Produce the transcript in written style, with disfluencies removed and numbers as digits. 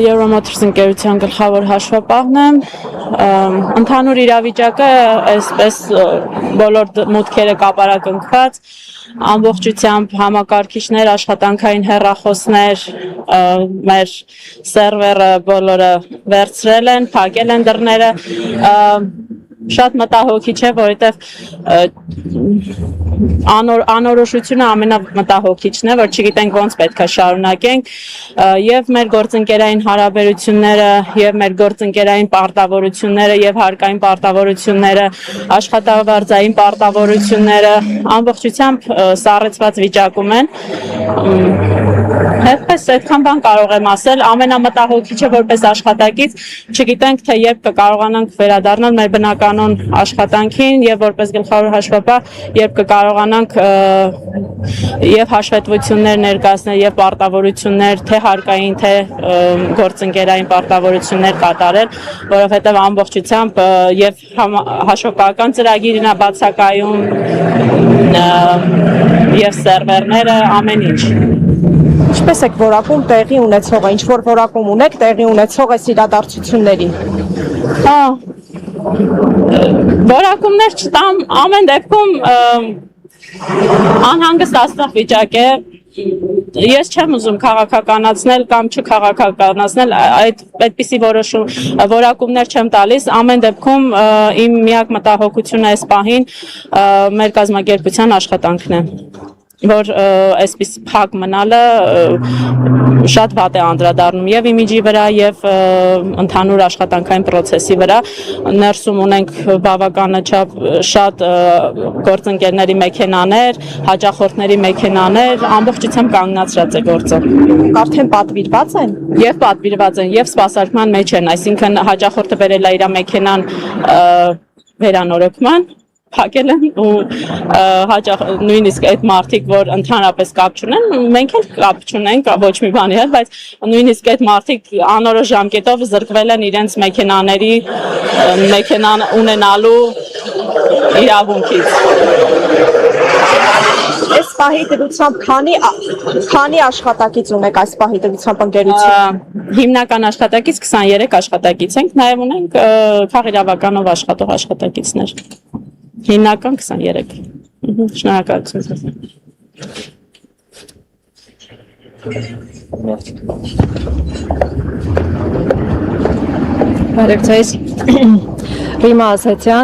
Euromotors ընկերության գլխավոր հաշվապահն եմ, ընդհանուր իրավիճակը այսպես բոլոր մուտքերը կապարակնքված, ամբողջությամբ համակարգիչներ, աշխատանքային հեռախոսներ, մեր սերվերը բոլորը վերցրել են, փակել են դռները, շատ մտահոգիչ է, որովհետև անորոշությունը ամենամտահոգիչն է, որ չգիտենք ոնց պետք է շարունակենք եւ մեր գործընկերային հարաբերությունները եւ մեր գործընկերային պարտավորությունները եւ հարկային պարտավորությունները, աշխատավարձային պարտավորությունները ամբողջությամբ սառեցված վիճակում են։ Հետպես այդքան բան կարող եմ ասել, ամենամտահոգիչը որպես աշխատակից, չգիտենք թե երբ կկարողանանք վերադառնալ մեր բնականոն աշխատանքին եւ որպես գլխավոր հաշվապահ, երբ կկարողանանք եւ հաշվետվություններ ներկայացնել եւ պարտավորություններ թե հարկային թե գործընկերային պարտավորություններ կատարել, որովհետեւ ամբողջությամբ եւ հաշվապահական ծրագիրն է բացակայում եւ սերվերները ամեն ինչ։ Ինչպես եք որակում տեղի ունեցողը, ինչ որ որակում ունեք տեղի ունեցող այս իրադարձությունների։ Որակումներ չտամ, ամեն դեպքում անհանգստացնող վիճակ է։ Ես չեմ ուզում քաղաքականացնել կամ չքաղաքականացնել, այդպիսի որակումներ չեմ տալիս, ամեն դեպքում իմ միակ մտահոգությունը այս պահին մեր կազմակերպության աշխատանքն է, որ այսպես փակ մնալը շատ վատ է անդրադառնում եւ իմիջի վրա եւ ընդհանուր աշխատանքային process-ի վրա ներսում ունենք բավականաչափ շատ գործընկերների մեքենաներ, հաճախորդների մեքենաներ, ամբողջությամբ կանգնացրած է գործը։ Արդեն պատվիրված են Եվ պատվիրված են եւ սպասարկման մեջ են, այսինքն հաճախորդը բերել է իր մեքենան վերանորոգման փակել են ու հաճախ նույնիսկ այդ մարդիկ, որ ընդհանրապես կապ չունեն, մենք էլ կապ չունենք ոչ մի բանի հետ, բայց նույնիսկ այդ մարդիկ անորոշ ժամկետով զրկվել են իրենց մեքենան ունենալու իրավունքից։ Այս պահի դրությամբ քանի աշխատակից ունեք այս պահի դրությամբ ընկերություն։ Հիմնական աշխատակից 23 աշխատակից ենք, նաև ունենք քաղաքիրավականով աշխատող աշխատակիցներ։ Հիմնական 23։ Շնորհակալություն ձեզ։ Բարև ձեզ։ Ռիմա Ասացյան,